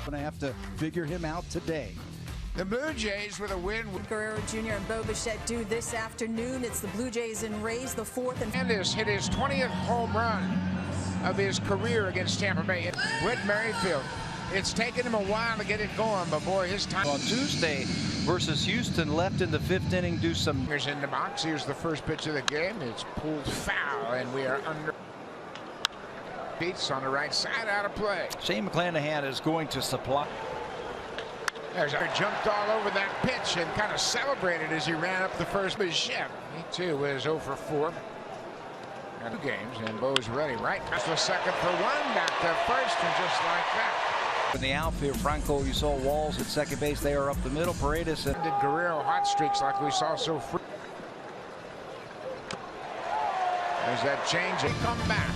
Going to have to figure him out today. The Blue Jays with a win. Guerrero Jr. and Bo Bichette due this afternoon. It's the Blue Jays and Rays, the fourth. And Hernandez hit his 20th home run of his career against Tampa Bay. Whit Merrifield. It's taken him a while to get it going, but boy, his time On Tuesday versus Houston, left in the fifth inning, do some. Here's in the box. Here's the first pitch of the game. It's pulled foul, and we are under. Beats on the right side, out of play. Shane McClanahan is going to supply. There's jumped all over that pitch and kind of celebrated as he ran up the first. Bichette, he too was 0 for 4. Two games, and Bo's ready. Right, that's the second for one. Back to first, and just like that. In the outfield, Franco, you saw Walls at second base. They are up the middle. Paredes and Did Guerrero hot streaks like we saw so free. There's that change and come back.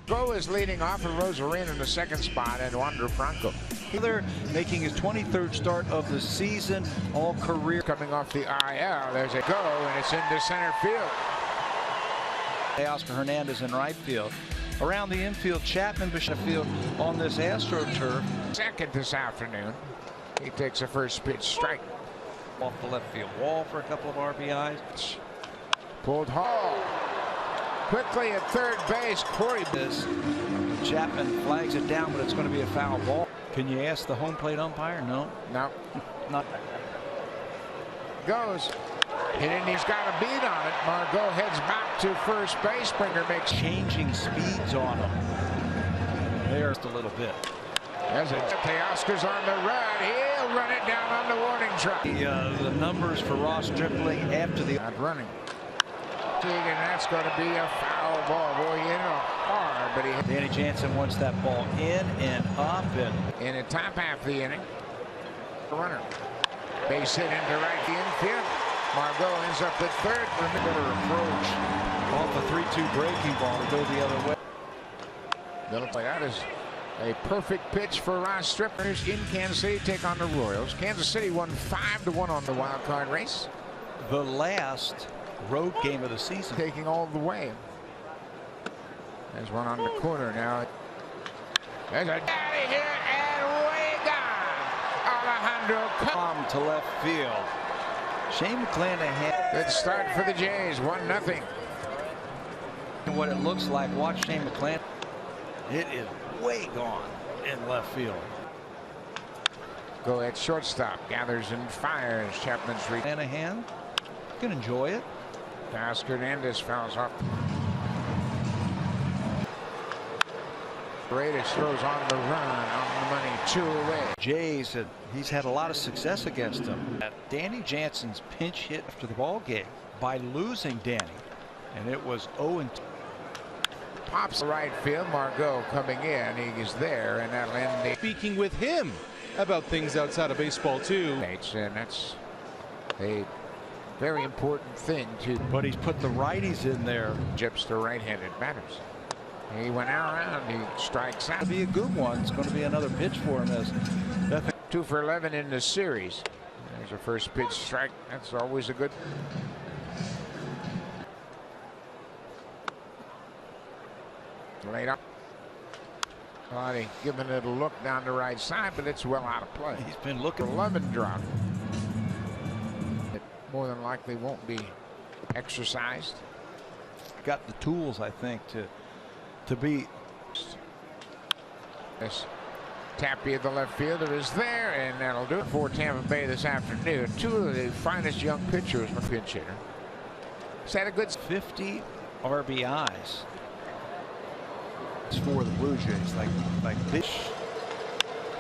Bo is leading off, and Rosarena in the second spot, and Wander Franco. Taylor making his 23rd start of the season, all career. Coming off the IL, there's a go, and it's into center field. Oscar Hernandez in right field. Around the infield, Chapman Bichette field on this AstroTurf. Second this afternoon. He takes a first pitch strike. Off the left field wall for a couple of RBIs. Pulled Hall. Quickly at third base, Corey. This Chapman flags it down, but it's going to be a foul ball. Can you ask the home plate umpire? No. No. Not. Goes. And he's got a beat on it. Margot heads back to first base. Springer makes Changing speeds on him. There's a little bit. There's a Teoscar's on the run. He'll run it down on the warning track. The numbers for Ross Stripling after the not running. And that's going to be a foul ball. Boy, in hard, but he. Danny Jansen wants that ball in and up and in the top half of the inning. Runner. Base hit into right the infield. Margot ends up at third for a better approach. Off a 3-2 breaking ball to go the other way. That'll play out as a perfect pitch for Ross Stripling in Kansas City take on the Royals. Kansas City won 5-1 on the wild card race. The last road game of the season. Taking all the way. There's one on the corner now. There's a daddy here and way gone. Alejandro Come to left field. Shane McClanahan. Good start for the Jays, 1-0. What it looks like, watch Shane McClanahan. It is way gone in left field. Go at shortstop, gathers and fires. Chapman's reach. McClanahan can enjoy it. Oscar Hernandez fouls off. Paredes throws on the run, on the money, 2 away. Jays, he's had a lot of success against them. Danny Jansen's pinch hit after the ball game by losing Danny, and it was 0-2. Pops the right field. Margot coming in. He is there, and that'll end the. Speaking with him about things outside of baseball too. And that's a very important thing to. But he's put the righties in there. Chips to right-handed batters. He went out around. He strikes out. It'll be a good one. It's going to be another pitch for him as 2 for 11 in the series. There's a first pitch strike. That's always a good. Laid up. Lottie giving it a look down the right side, but it's well out of play. he's been looking. 11 drop. It more than likely won't be exercised. Got the tools, I think, to be. This Tapia, the left fielder, is there, and that'll do it for Tampa Bay this afternoon. 2 of the finest young pitchers from pinch hitter. He's had a good 50 RBIs for the Blue Jays, like this.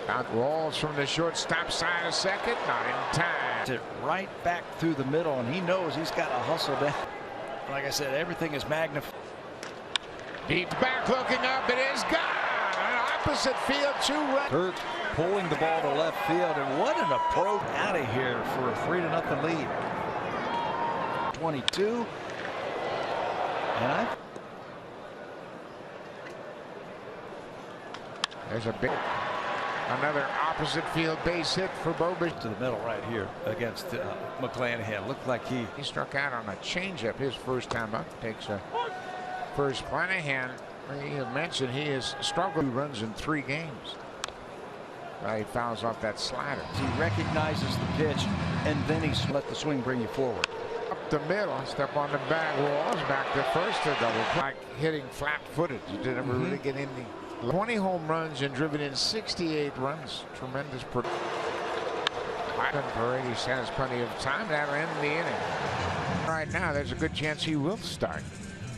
Out rolls from the shortstop side of second, not in time. It right back through the middle, and he knows he's got to hustle down. Like I said, everything is magnified. Deep back, looking up, it is gone. Opposite field, 2 runs. Hurt pulling the ball to left field, and what an approach out of here for a 3-0 lead. 22, and there's a big, another opposite field base hit for Bo Bichette. to the middle right here against McClanahan. Looked like he struck out on a changeup his first time up. Takes a first. Flanahan, he mentioned he has struggled. 2 runs in 3 games. He fouls off that slider. He recognizes the pitch, and then he's let the swing bring you forward. Up the middle, step on the back walls, back to first to double. Like hitting flat-footed. You didn't ever really get in the 20 home runs and driven in 68 runs. Tremendous production. Paredes has plenty of time. That'll end the inning. Right now, there's a good chance he will start.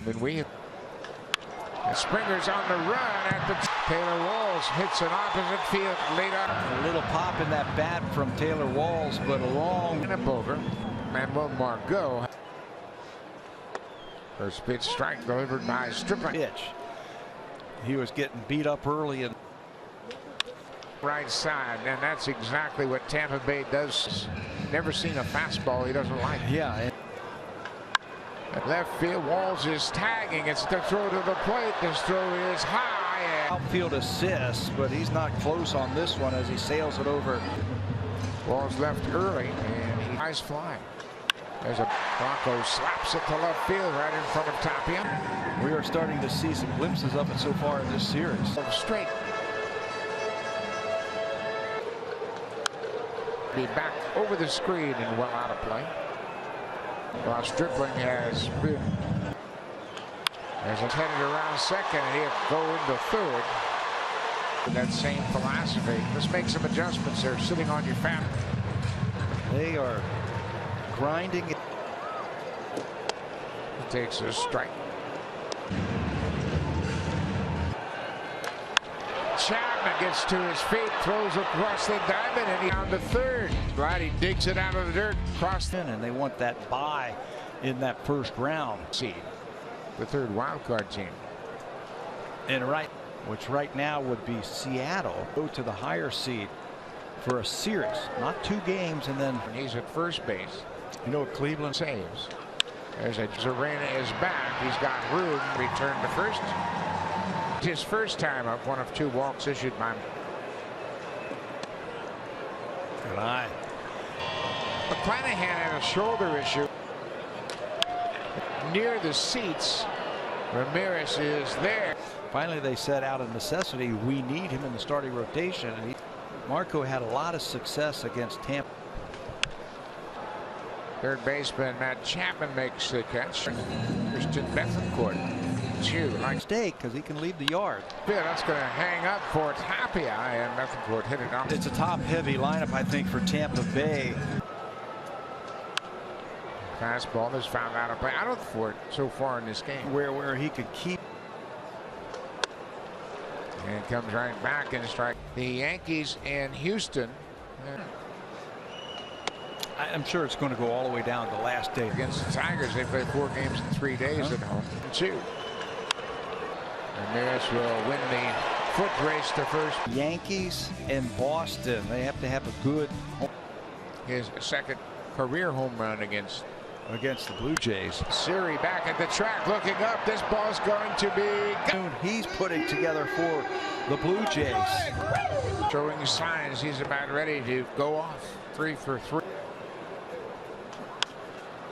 But Springer's on the run at the Taylor Walls hits an opposite field late on. A little pop in that bat from Taylor Walls, but a long and a over. Manuel Margot. First pitch strike delivered by Stripling. Pitch. He was getting beat up early and right side, and that's exactly what Tampa Bay does. Never seen a fastball he doesn't like. Yeah. At left field, Walls is tagging. It's the throw to the plate. This throw is high. Outfield assist, but he's not close on this one as he sails it over. Walls left early, and he eyes fly. There's a Bronco slaps it to left field right in front of Tapia. We are starting to see some glimpses of it so far in this series. Straight. Be back over the screen and well out of play. While Stripling has been headed around second, and he'll go into third. With that same philosophy, let's make some adjustments there. Sitting on your family. They are grinding. He takes a strike. Chapman gets to his feet, throws across the diamond, and he's down to third. Glad he digs it out of the dirt. Across the and they want that bye in that first round. Seed, the third wild card team. And which right now would be Seattle. Go to the higher seed for a series, not 2 games, and then he's at first base. You know what Cleveland saves. There's a Zarena is back. He's got room. Return to first. His first time up, one of 2 walks issued by good eye. McClanahan had a shoulder issue near the seats. Ramirez is there. Finally, they set out of necessity. We need him in the starting rotation. And Marco had a lot of success against Tampa. Third baseman Matt Chapman makes the catch. Christian Bethencourt. Mistake because he can leave the yard. Yeah, that's going to hang up for Tapia, and Bethencourt hit it off. It's a top-heavy lineup, I think, for Tampa Bay. Fastball is found out of play. I don't for it so far in this game. Where he could keep. And comes right back and strike. The Yankees and Houston. I'm sure it's going to go all the way down to the last day. Against the Tigers, they play 4 games in 3 days at home. 2. Ramirez will win the foot race to first. Yankees and Boston, they have to have a good. His second career home run against the Blue Jays. Siri back at the track looking up. This ball's going to be. He's putting together for the Blue Jays. Showing signs he's about ready to go off. 3 for 3.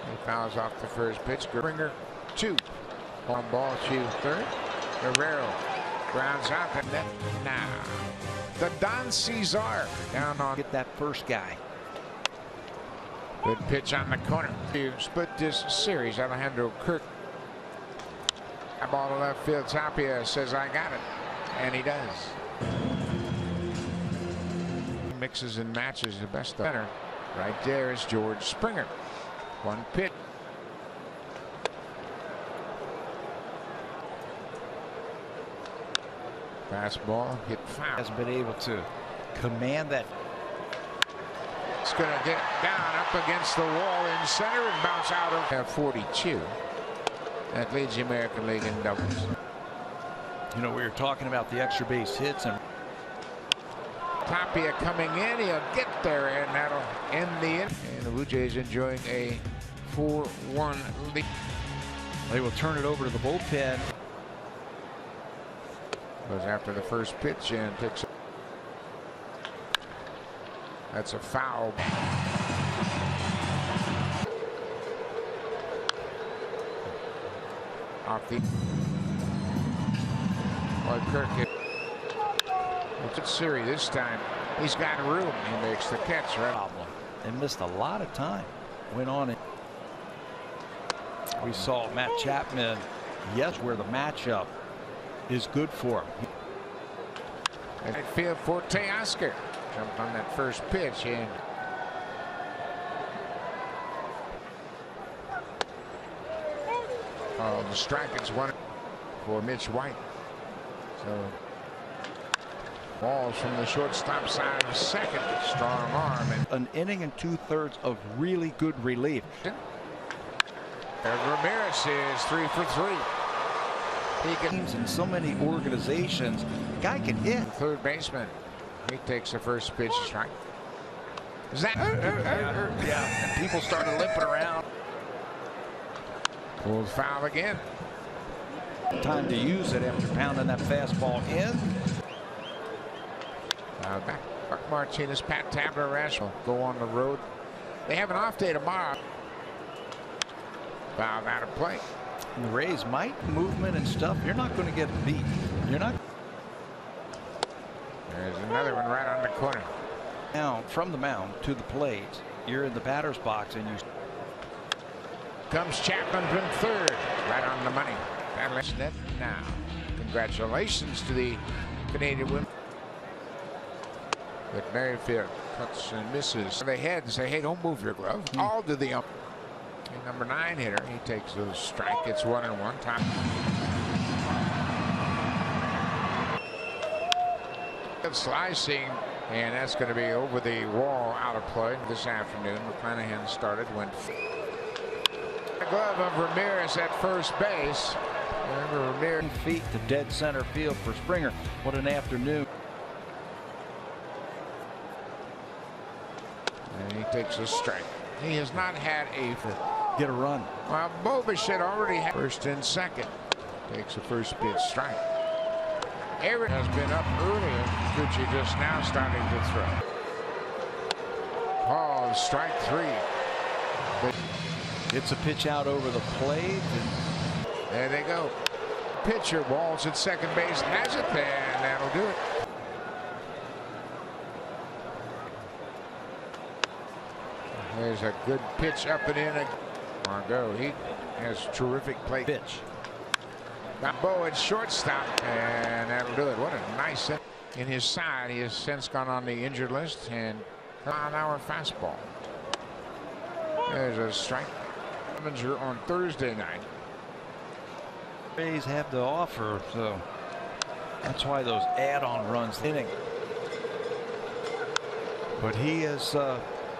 He fouls off the first pitch. Springer 2. On ball to third. Guerrero grounds out the net. Now the Don Cesar down on. Get that first guy. Good pitch on the corner to split this series. Alejandro Kirk. That ball to left field. Tapia says, I got it. And he does. Mixes and matches the best of center. Right there is George Springer. 1 pitch. Fastball hit foul. Hasn't been able to command that. It's going to get down up against the wall in center and bounce out of 42. That leads the American League in doubles. You know, we were talking about the extra base hits, and Tapia coming in, he'll get there, and that'll end the inning. And the Blue Jays enjoying a 4-1 lead. They will turn it over to the bullpen. Goes after the first pitch and picks it. That's a foul. Off the. Kirk hit. It's a series this time. He's got room. He makes the catch. Right. Problem. They missed a lot of time. Went on it. We saw Matt Chapman. Yes, where the matchup is good for him. Right field for Teoscar. Jumped on that first pitch and the strike. It's one for Mitch White. So balls from the shortstop side of second. Strong arm and an inning and 2/3 of really good relief. Ramirez is 3 for 3. He can in so many organizations. Guy can hit. Third baseman. He takes the first pitch strike. Is that? Yeah. And people started limping around. Pulled foul again. Time to use it after pounding that fastball in. Back. Mark Martinez, Pat Tabler, Rational go on the road. They have an off day tomorrow. Foul out of play. And the Rays might movement and stuff. You're not going to get beat. You're not. There's another one right on the corner. Now from the mound to the plate. You're in the batter's box and you. Comes Chapman from third. Right on the money. That's net now. Congratulations to the Canadian women. But Merrifield cuts and misses. They head and say, hey, don't move your glove. All to the ump. Number 9 hitter. He takes a strike. It's 1-1. Time. Slicing, and that's going to be over the wall, out of play this afternoon. McClanahan started, went the glove of Ramirez at first base. Remember, Ramirez feet to dead center field for Springer. What an afternoon. And he takes a strike. He has not had a get a run. Well, Bobichette already had first and second. Takes the first pitch strike. Aaron has been up earlier. Gucci just now starting to throw. Oh, strike 3. It's a pitch out over the plate. There they go. Pitcher walls at second base, has it there, and that'll do it. There's a good pitch up and in. Margot, he has terrific play. Pitch. Got Bo at shortstop, and that'll do it. What a nice set in his side. He has since gone on the injured list, and mile-an-hour fastball. There's a strike. On Thursday night. Rays have to offer, so that's why those add-on runs inning. But he is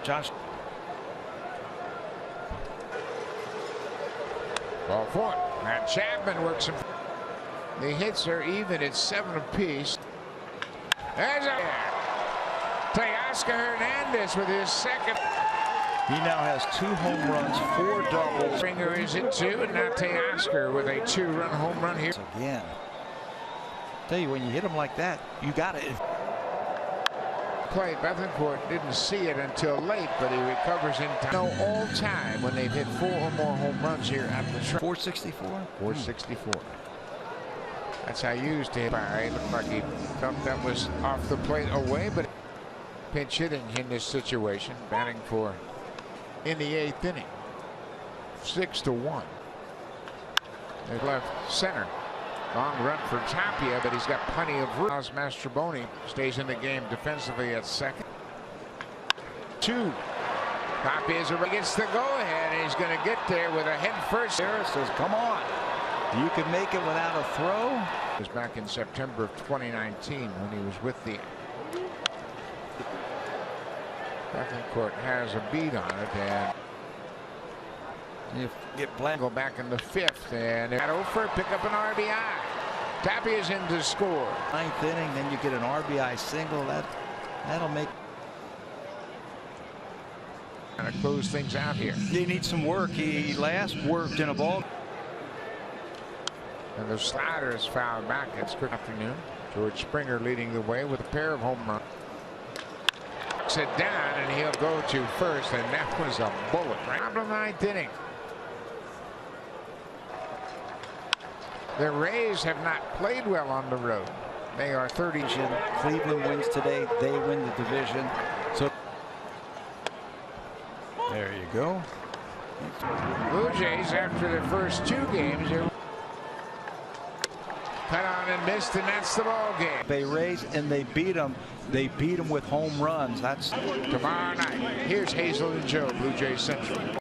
Josh. Ball 4. Matt Chapman works him. The hits are even at 7 apiece. There's a Teoscar Hernandez with his second. He now has 2 home runs, 4 doubles. Springer is at 2, and now Teoscar with a 2-run home run here. Again. Tell you, when you hit him like that, you got it. Play. Bethencourt didn't see it until late, but he recovers in time. No, all time when they've hit 4 or more home runs here at the track. 464? 464. That's how you used to hit. It looked like he felt that was off the plate away, but pinch hitting in this situation. Batting for in the 8th inning. 6-1. They left center. Long run for Tapia, but he's got plenty of room. Mastroboni stays in the game defensively at second. 2. Tapia gets the go-ahead, and he's going to get there with a head first. Harris says, come on. You can make it without a throw. It was back in September of 2019 when he was with the. Bethencourt has a beat on it, and you get black. Go back in the 5th, and at over pick up an RBI. Tapia's in to score. 9th inning, then you get an RBI single. That'll make. Kind of close things out here. He needs some work. He last worked in a ball. And the slider is fouled back. It's good afternoon. George Springer leading the way with a pair of home runs. Knocks it down, and he'll go to first, and that was a bullet. Right on the 9th inning. The Rays have not played well on the road. They are 30. Cleveland wins today, they win the division. So there you go. Blue Jays, after their first 2 games, they're cut on and missed, and that's the ball game. They raised and they beat them. They beat them with home runs. That's tomorrow night. Here's Hazel and Joe, Blue Jays Central.